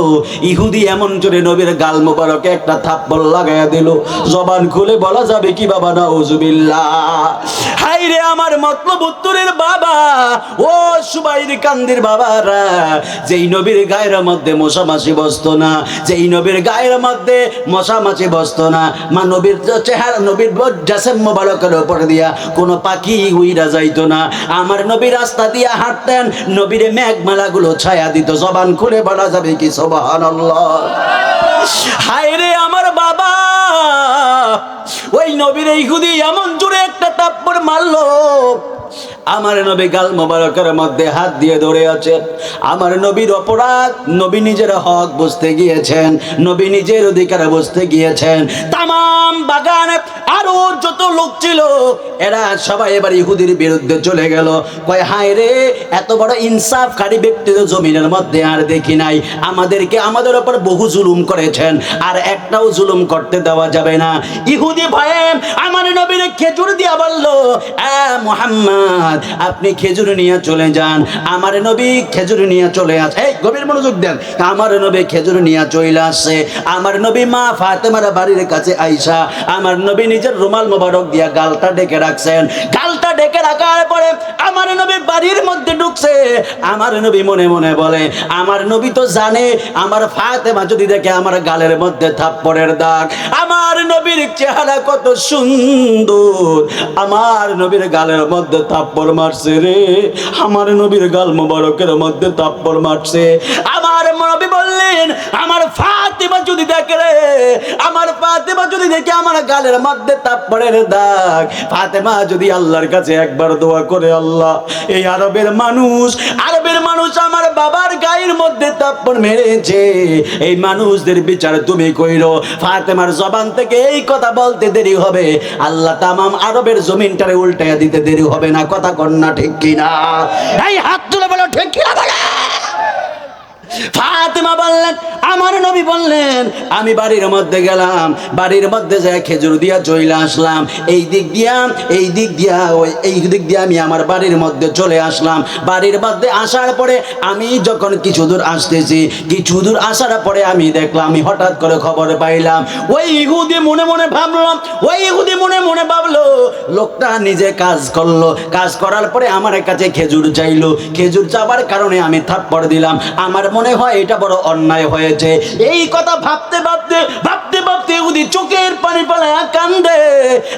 ইহুদি এমন জোরে নবীর গাল মোবারকে একটা থাপ্পড় লাগায়া দিল। জবান খুলে বলা যাবে কি বাবা? নাউজুবিল্লাহ। হায়রে আমার মতলব উত্তরের বাবা, ও সুবাইর কান্দির বাবারা, যেই নবীর গায়ের মধ্যে মশা মাছি বসতো না, যেই নবীর গায়ের মধ্যে মশা মাছি বসতো না, মা নবীর চেহারা নবীর জাসেম মোবারকের উপর দিয়া কোনো পাখি উইরা যাইতো না। আমার নবী রাস্তা দিয়া হাঁটতেন, নবীর মেঘমালাগুলো ছায়া দিত। জবান খুলে বলা যাবে কি সুবহানাল্লাহ? হায়রে আমার বাবা, ওই নবীর ইহুদি এমন জোরে একটা থাপ্পড় মারলো, আমার নবী গাল মোবারকের মধ্যে হাত দিয়ে ধরে আছেন। আমার নবীর অপরাধ, নবী নিজের হক বুঝতে গিয়েছেন, নবী নিজের অধিকার বুঝতে গিয়েছেন। তামাম বাগানে আরো যত লোক ছিল এরা সবাই এবার ইহুদির বিরুদ্ধে চলে গেল। কয় হায় রে, এত বড় ইনসাফকারী ব্যক্তি তো জমিনের মধ্যে আর দেখি নাই। আমাদেরকে আমাদের উপর বহু জুলুম করেছেন, আর একটাও জুলুম করতে দেওয়া যাবে না। ইহুদি ভয়ে আমার নবীর খেজুর দিয়া বলল, মুহাম্মদ মুহাম্মদ আপনি খেজুর নিয়ে চলে যান। আমার নবী খেজুর নিয়ে চলে আসে, এই গভীর মনোযোগ দেন। আমার নবী খেজুর নিয়ে চলে আসছে। আমার নবী মা ফাতেমার বাড়ির কাছে আইসা আমার নবী নিজের রুমাল মোবারক দিয়া গালটা ডেকে রাখছেন। গালটা ডেকে রাখার পরে আমার নবী বাড়ির মধ্যে ঢুকছে। আমার নবী মনে মনে বলে, আমার নবী তো জানে আমার ফাতেমা যদি দেখে আমার গালের মধ্যে থাপ্পড়ের দাগ, আমার নবীর চেহারা কত সুন্দর, আমার নবীর গালের মধ্যে থাপ্পড় মারছে রে, আমার নবীর গাল মোবারকের মধ্যে থাপ্পড় মারছে। আমার নবী বললেন, আমার ফাতেমা যদি দেখে রে, আমার ফাতেমা যদি দেখে আমার গালের মধ্যে থাপ্পড়ের দাগ, ফাতেমা যদি আল্লাহর কাছে একবার দোয়া করে, আল্লাহ এই আরবের মানুষ আমার বাবার গায়ের মধ্যে থাপ্পড় মেরেছে, এই মানুষদের বিচার তুমি কইরো। ফাতেমার জবান থেকে এই কথা বলতে দেরি হবে, আল্লাহ তামাম আরবের জমিনটারে উল্টাইয়া দিতে দেরি হবে না। কথা কন না ঠিক কিনা? এই হাত তুলে বলো ঠিক কিনা বলে। ফাতেমা বললেন, আমার নবী বললেন, আমি বাড়ির মধ্যে গেলাম, বাড়ির মধ্যে যায় খেজুর দিয়া চলে আসলাম। এই দিক দিয়া আমি আমার বাড়ির মধ্যে চলে আসলাম। বাড়ির মধ্যে আসার পরে আমি যখন কিছু দূর আসতেছি, কিছু দূর আসার পরে আমি দেখলাম, আমি হঠাৎ করে খবর পাইলাম, ওই ইহুদি মনে মনে ভাবলো লোকটা নিজে কাজ করলো, কাজ করার পরে আমার কাছে খেজুর চাইলো, খেজুর চাওয়ার কারণে আমি থাপ্পড় দিলাম, আমার মনে হয় এটা বড় অন্যায় হয়েছে। এই কথা ভাবতে ইহুদি চোখের পানি ফেলে কান্দে।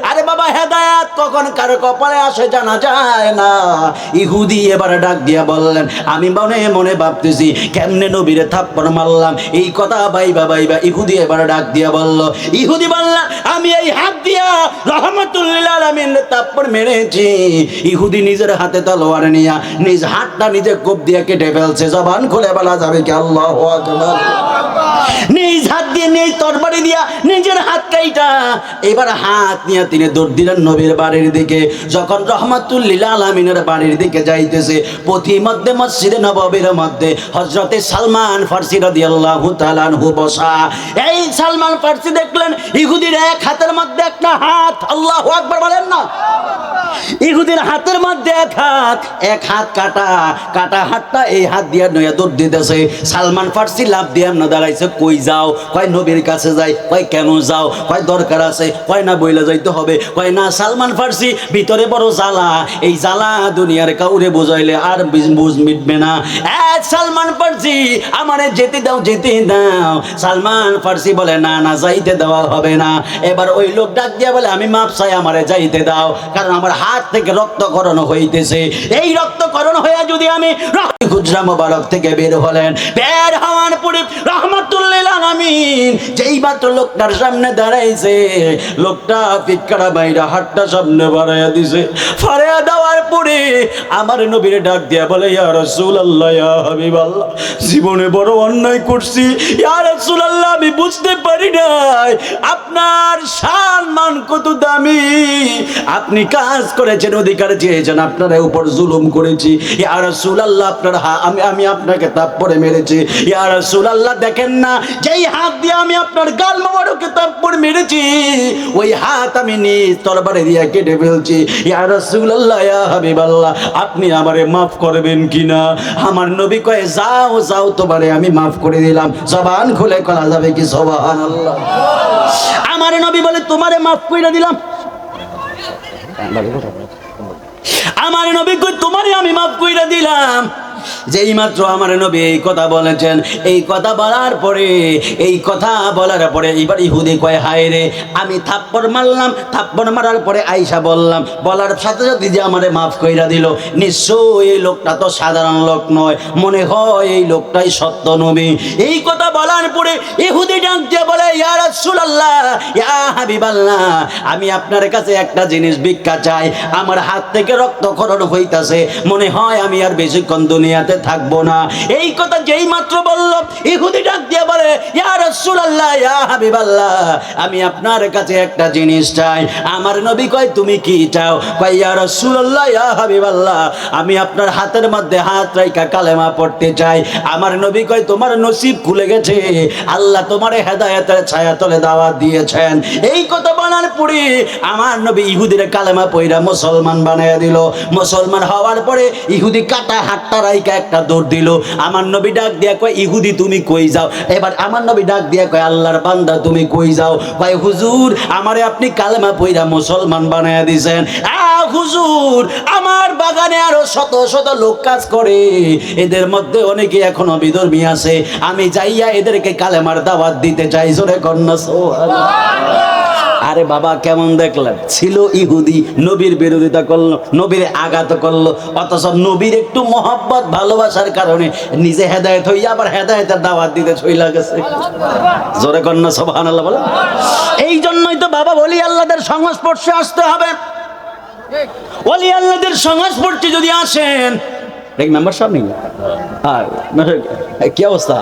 আরে বাবা, হেদায়েত কখন কার কপালে আসে জানা যায় না। ইহুদি এবার ডাক দিয়া বললেন, আমি মনে মনে ভাবতেছি কেমনে নবীরে থাপ্পড় মারলাম। এই কথা বাইবা ইহুদি এবার ডাক দিয়া বলল, ইহুদি বললেন, আমি এই হাত দিয়া রহমাতুল লিল আলামিন থাপ্পড় মেরেছি। ইহুদি নিজের হাতে তলোয়ার নিয়া নিজ হাতটা নিজে কোপ দিয়ে কেটে ফেলছে। জবান খুলে বলা যাবে কি আল্লাহু আকবার? নিজ হাত দিয়ে নিজ তরবারি দিয়া নিজের হাত কাইটা এবার হাত নিয়ে তিনি দৌড় দিলেন নবীর বাড়ির দিকে। যখন রহমাতুল লিল আলামিনের বাড়ির দিকে যাইতেছে, পথি মধ্যে মসজিদে নববীর মধ্যে হযরতে সালমান ফারসি রাদিয়াল্লাহু তাআলা আনহু বসা। এই সালমান ফারসি দেখলেন ইহুদির এক হাতের মধ্যে একটা হাত, আল্লাহু আকবার বলেন না। ইহুদির হাতের মধ্যে এক হাত কাটা হাতটা এই হাত দিয়ে নয়া দৌড় দিতেছে। সালমান ফারসি লাভ দিয়ে না দাঁড়াইছে, কই যাও? কয় নবীর কাছে যাই। কয় কেন যাও? কয় দরকার আছে। কয় না বইলা যাইতে হবে। কয় না সালমান ফারসি ভিতরে বড় জ্বালা, এই জ্বালা দুনিয়ার কাউরে বোঝাইলে আর বুঝ মিটবে না। সালমান ফারসি আমারে যেতে দাও। সালমান ফারসি বলে, না যাইতে দেওয়া হবে না। এবার ওই লোক ডাক দিয়া বলে, আমি মাপ চাই, আমারে যাইতে দাও, কারণ আমার হাত থেকে রক্তকরণ হইতেছে। এই রক্তকরণ হয়ে যদি আমি হুজরা মোবারক থেকে বের হলেন, বের হওয়ার পরে রহমাতুল লিল আলামিন যেই মাত্র লোকটার সামনে দাঁড়াইছে, লোকটা পিটকারা বাইরা হাতটা সামনে বাড়াইয়া দিছে। ফাড়াইয়া দেওয়ার পরে আমার নবীর ডাক দিয়া বলে, ইয়া রাসূলুল্লাহ, ইয়া হাবিবাল্লাহ, জীবনে বড় অন্যায় করছি। ইয়া রাসূলুল্লাহ, আমি বুঝতে পারি নাই আপনার সম্মান কত দামি। আপনি কাজ করেছেন, অধিকার চেয়েছেন, আপনার উপর জুলুম করেছি। ইয়া রাসূলুল্লাহ, আমি আপনাকে থাপ্পড়ে মেরেছি। ইয়া রাসূলুল্লাহ, দেখেন না যেই হাত দিয়ে আমি আপনার গাল মোবারকে থাপ্পড় মেরেছি, ওই হাত আমি নিজ তরবারি দিয়ে কেটে ফেলছি। ইয়া রাসূলুল্লাহ, ইয়া হাবিবাল্লাহ, আপনি আমারে মাফ করবেন কিনা? আমার নবী কয়, যাও তোমারে আমি মাফ করে দিলাম। জবান খুলে কলা যাবে কি সুবহানাল্লাহ? আমার নবী বলে, তোমারে মাফ করে দিলাম। আমার নবী কই, তোমারে আমি মাফ কইরা দিলাম। যেই মাত্র আমার নবী এই কথা বলেছেন, এই কথা বলার পরে এবার ইহুদি কয়, হায় রে, আমি থাপ্পড় মারলাম, থাপ্পড় মারার পরে আইসা বলার সাথে সাথে যে আমারে মাফ কইরা দিল। নিশ্চয় এই লোকটা তো সাধারণ লোক নয়, মনে হয় এই লোকটাই সত্য নবী। এই কথা বলার পরে ইহুদি ডাক দিয়ে বলে, ইয়া রাসূলুল্লাহ, ইয়া হাবিবাল্লাহ, আমি আপনার কাছে একটা জিনিস ভিক্ষা চাই। আমার হাত থেকে রক্তক্ষরণ হইতাছে, মনে হয় আমি আর বেশিক্ষণ দুনিয়াতে থাকবো না। এই কথা যেই মাত্র বলল, ইহুদি ডাক দিয়ে বলে, ইয়া রাসূলুল্লাহ, ইয়া হাবিবাল্লাহ, আমি আপনার কাছে একটা জিনিস চাই। আমার নবী কয়, তুমি কি চাও? কয়, ইয়া রাসূলুল্লাহ, ইয়া হাবিবাল্লাহ, আমি আপনার হাতের মধ্যে হাত রাইখা কালেমা পড়তে চাই। আমার নবী কয়, তোমার নসিব খুলে গেছে, আল্লাহ তোমার হেদায়েতের ছায়াতলে দাওয়াত দিয়েছেন। এই কথা বলার পরে আমার নবী ইহুদির কালেমা পয়রা মুসলমান বানায়া দিল। মুসলমান হওয়ার পরে ইহুদি কাটা হাতটা রাইখা একটা দৌড় দিল। আমার নবী ডাক দিয়া কয়, ইহুদি তুমি কই যাও? এবার আমার নবী ডাক দিয়া কয়, আল্লাহর বান্দা তুমি কই যাও? কয়, হুজুর আমারে আপনি কালেমা পয়রা মুসলমান বানায়া দিয়েছেন। হুজুর আমার বাগানে আরো শত শত লোক কাজ করে, এদের মধ্যে অনেকে এখনো বিধর্মী আছে, আমি যাইয়া এদেরকে কালেমার দাওয়াত দিতে চাই। জোরে কন্যা সুবহানাল্লাহ। আরে বাবা, কেমন দেখলেন? ছিল ইহুদি, নবীর বিরোধিতা করলো, নবীর আঘাত করলো, অথচ নবীর একটু মহব্বত ভালোবাসার কারণে নিজে হেদায়েত হইয়া আবার হেদায়েতের দাওয়াত দিতে চইলা গেছে। জোরে কন্যা সুবহানাল্লাহ বলে। এই জন্যই তো বাবা বলি আল্লাহদের সংস্পর্শে আসতে হবে। ওলি আল্লাহদের সংস্পর্শে যদি আসেন, মেম্বার সাহেব নেই, কি অবস্থা?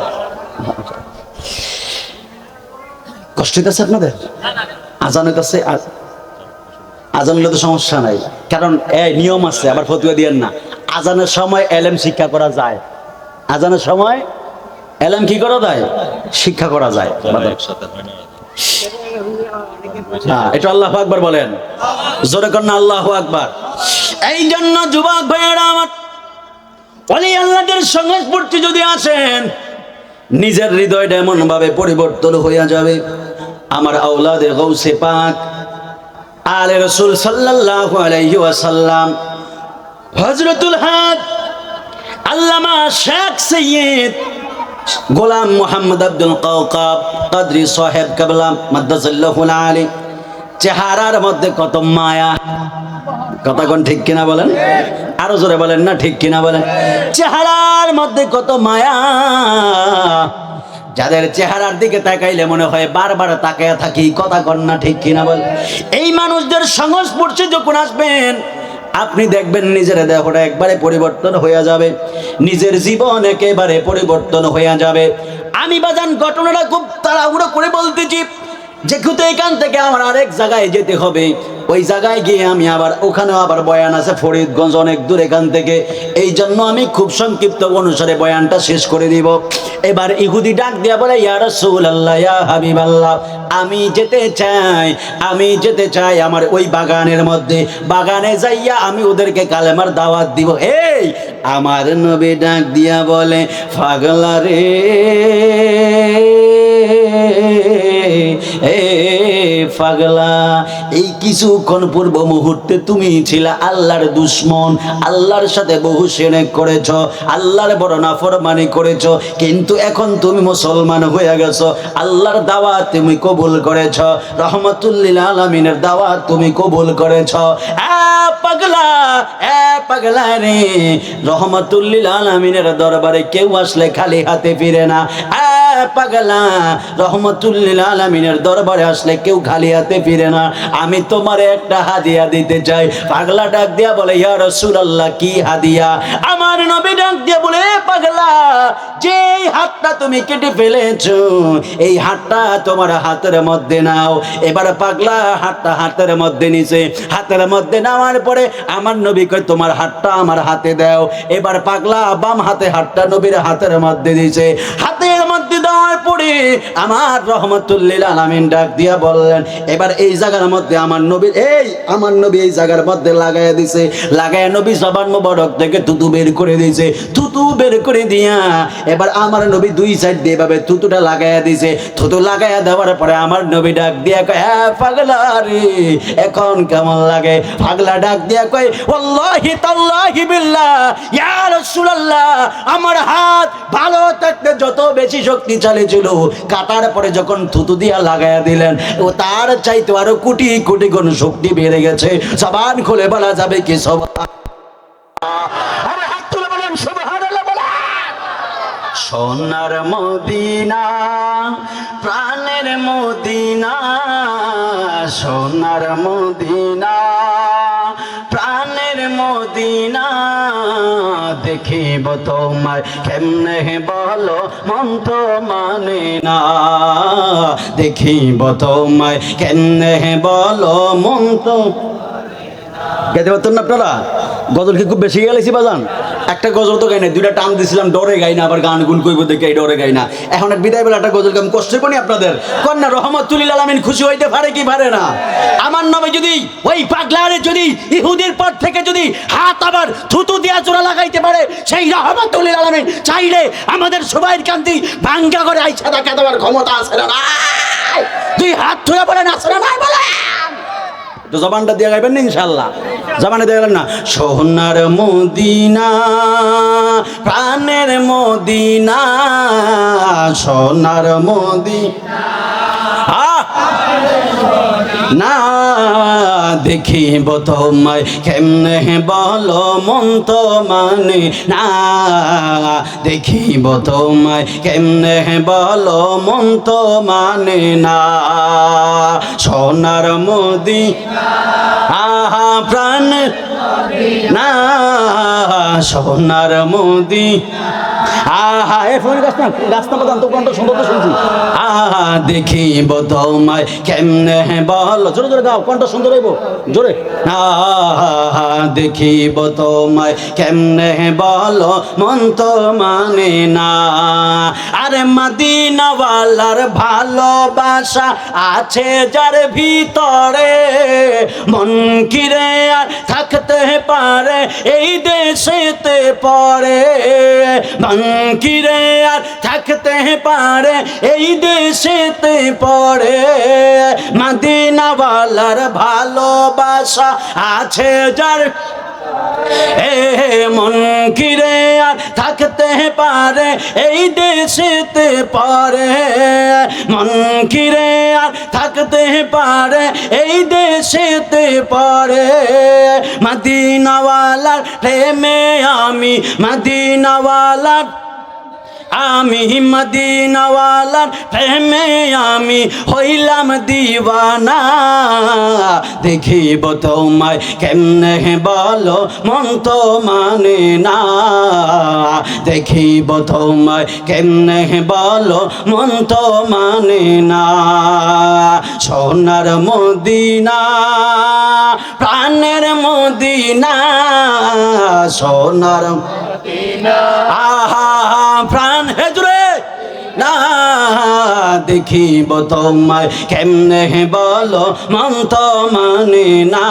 কষ্ট হইতেছে আপনাদের? আজান হইতেছে, আজান হলে তো সমস্যা নাই, কারণ নিয়ম আছে, আবার ফতুয়া দিয়েন না। আজানের সময় এলেম শিক্ষা করা যায়, আজানের সময় এলেম কি করা যায়? শিক্ষা করা যায়। এটা আল্লাহু আকবার বলেন, জোরে কর না আল্লাহু আকবার। এই জন্য যুবক ভাইয়েরা আমার, ওলি আল্লাহদের সংস্পর্শে যদি আসেন, নিজের হৃদয়টা এমন ভাবে পরিবর্তন হইয়া যাবে। আমার আওলাদে গৌসে পাক আলে রাসূল সাল্লাল্লাহু আলাইহি ওয়াসাল্লাম হযরতুল হাদ আল্লামা শেখ সৈয়দ গোলাম মোহাম্মদ আব্দুল কাওকাব কাদরি সাহেব কাবলা মাদ্দাসাল্লাহুল আলী, চেহারার মধ্যে কত মায়া, কথা কোন ঠিক কিনা বলেন? আরো জোরে বলেন না, ঠিক কিনা বলেন? চেহারার মধ্যে কত মায়া, যাদের চেহারার দিকে তাকাইলে মনে হয় বারবার তাকায়া থাকি, কথা কন না, ঠিক কিনা বলেন? এই মানুষদের সংস্পর্শে যখন আসবেন, আপনি দেখবেন নিজের দেহটা একবারে পরিবর্তন হয়ে যাবে, নিজের জীবন একেবারে পরিবর্তন হয়ে যাবে। আমি বাজান ঘটনাটা খুব তাড়াহুড়ো করে বলতেছি, যেহেতু এখান থেকে আমার আরেক জায়গায় যেতে হবে, ওই জায়গায় গিয়ে আমি আবার ওখানেও আবার বয়ান আছে ফরিদগঞ্জ, অনেক দূর এখান থেকে। এই জন্য আমি খুব সংক্ষিপ্ত অনুসারে বয়ানটা শেষ করে দিব। এবার ইহুদি ডাক দিয়া বলে, ইয়া রাসূলুল্লাহ, ইয়া হাবিবাল্লাহ, আমি যেতে চাই, আমি যেতে চাই আমার ওই বাগানের মধ্যে, বাগানে যাইয়া আমি ওদেরকে কালেমার দাওয়াত দিব। এই আমার নবী ডাক দিয়া বলে, পাগলা রে, এ পাগলা, এই কিছুক্ষণ পূর্ব মুহূর্তে তুমি ছিলা আল্লাহর দুশ্মন, আল্লাহর সাথে বহু শিরক করেছ, আল্লাহর বড় নাফরমানি করেছ, কিন্তু এখন তুমি মুসলমান হয়ে গেছো, আল্লাহর দাওয়াত তুমি কবুল করেছ, রহমাতুল লিল আলামিনের দাওয়াত তুমি কবুল করেছ। পাগলা, পাগলা রে, রহমাতুল লিল আলামিনের দরবারে কেউ আসলে খালি হাতে ফিরে না। পাগলা, রহমাতুল লিল আলামিনের দরবারে আসলে কেউ খালি হাতে ফিরে না। আমি তোমার একটা হাদিয়া দিতে চাই। পাগলা ডাক দিয়া বলে, ইয়া রাসূলুল্লাহ, কি হাদিয়া? আমার নবী ডাক দিয়া বলে, পাগলা, যে হাতটা তুমি কেটে ফেলেছো, এই হাতটা তোমার হাতের মধ্যে নাও। এবার পাগলা হাতটা হাতের মধ্যে নিছে, হাতের মধ্যে নেওয়ার পরে আমার নবী কয়, তোমার হাতটা আমার হাতে দাও। এবার পাগলা বাম হাতে হাতটা নবীর হাতের মধ্যে দিছে, হাতের মধ্যে দেওয়ার পরে আমার রহমাতুল লিল আলামিন ডাক দিয়া বললেন, এবার এই জায়গার মধ্যে আমার নবী, আমার নবী এই জায়গার মধ্যে লাগাইয়া দিছে, লাগাইয়া নবী জবান মোবারক থেকে থুতু বের করে দিয়েছে, থুতু বের করে দিয়া এবার আমার নবী দুই সাইড দিয়ে ভাবে থুতুটা লাগাইয়া দিছে। থুতু লাগাইয়া দেওয়ার পরে আমার নবী ডাক দিয়া কয়, পাগলা রে, এখন কেমন লাগে? পাগলা ডাক দিয়া কয়, ওয়াল্লাহি তাল্লাহি বিল্লাহ, ইয়া রাসূলুল্লাহ, আমার হাত ভালো থাকতে যত বেশি শক্তিশালী ছিল, কাটার পরে যখন থুতু দিয়া লাগাইয়া দিলেন, ও তার চাইতে আরো কোটি কোটি গুণ শক্তি বেড়ে গেছে। জবান খুলে বলা যাবে কি সোনার মদিনা, প্রাণের মদিনা, সোনার মদিনা, প্রাণের মদিনা, দেখিব তোমায় কেমনে বলো মন তো মানে না, দেখিব তোমায় কেমনে বলো মন তো। গাইতে পারতেন না আপনারা? গজল কি খুব বেশি গেলেছি বাজান? একটা গজল তো গাই না, দুইটা টান দিছিলাম, ডরে গাই না, আবার গান গুন কইব দেখে ডরে গাই না। এখন এক বিদায় বেলা একটা গজল গাম, কষ্ট করি আপনাদের কন্যা রহমতুল্লিল আলামিন খুশি হইতে পারে কি পারে না? আমার নামে যদি ওই পাগলারে যদি ইহুদির পর থেকে যদি হাত আবার থুতু দিয়া জোড়া লাগাইতে পারে, সেই রহমতুল্লিল আলামিন চাইলে আমাদের সবাই কান্তি ভাঙ্গা করে আইসা দেখা দেওয়ার ক্ষমতা আছে না? দুই হাত ধরে বলেন আছে না নাই বলে তো জবানটা দিয়ে গাইবেন না ইনশাল্লাহ? জবানে দিয়ে গেলেন না? সোনার মদিনা প্রাণের মদিনা, সোনার মদিনা না, দেখিব তোমায় কেমনে বলো মন তো মানে না, দেখিব তোমায় কেমনে বলো মন তো মানে না, সোনার মদিনা আহা প্রাণ না, সোনার মদিনা আহা এ ফোন গাছ না, গাছ না বাদাম তো কণ্ঠ সুন্দর তো শুনছি। আহা দেখিব তোমায় কেমনে বলো, জোরে জোরে গাও, কণ্ঠ সুন্দর হইব জোরে। আহা দেখিব তোমায় কেমনে বলো মন তো মানে না, আরে মদিনাওয়ালার ভালোবাসা আছে যার ভিতরে, মন কিরে আর থাকতে পারে এই দেশেতে পরে, মন কিরে আর থাকতে পারে এই দেশেতে পরে, মদিনাওয়ালার ভালোবাসা আছে যার মন কিরে আর থাকতে পারে এই দেশেতে পরে, মন কিরে আর থাকতে পারে এই দেশেতে পরে, মদিনাওয়ালার প্রেমে আমি মদিনাওয়ালার আমি মদিনাওয়ালার প্রেমে আমি হইলাম দিওয়ানা, দেখিব তোমায় কেমনে বলো মন তো মানে না, দেখিব তোমায় কেমনে বলো মন তো মানে না, সোনার মদিনা প্রাণের মদিনা, সোনার মদিনা আহা প্রাণ হেজরে না, দেখিব তোমায় কেমনে বলো মন তো মানে না,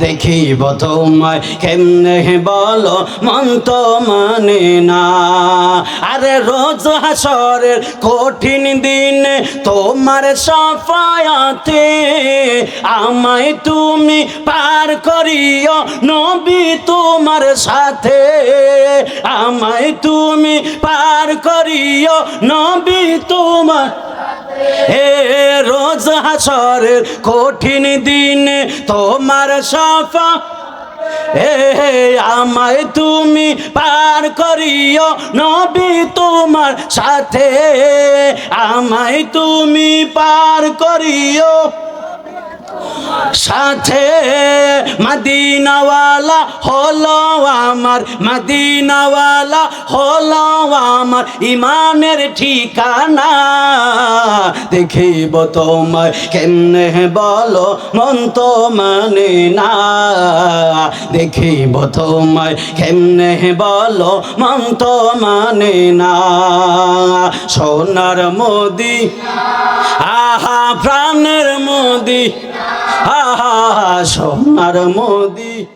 দেখিব তোমায় কেমনে বলো মন তো মানে না, আরে রোজ হাসরের কঠিন দিনে তোমার সাফায়াতে আমায় তুমি পার করিও নবী তোমার সাথে, আমায় তুমি পার করিও নবী তোমার রোজ হাসরের কঠিন দিনে তোমার সাফা আমায় তুমি পার করিও নবী তোমার সাথে, আমায় তুমি পার করিও সাথে, মদিনাওয়ালা হলো আমার মদিনাওয়ালা হলো আমার ইমানের ঠিকানা, দেখিব তোমায় কেমনে বলো মন তো মানে না, দেখিব তোমায় কেমনে বলো মন তো মানে না, সোনার মদিনা আহা প্রাণের মদিনা আহা সোনার মদিনা।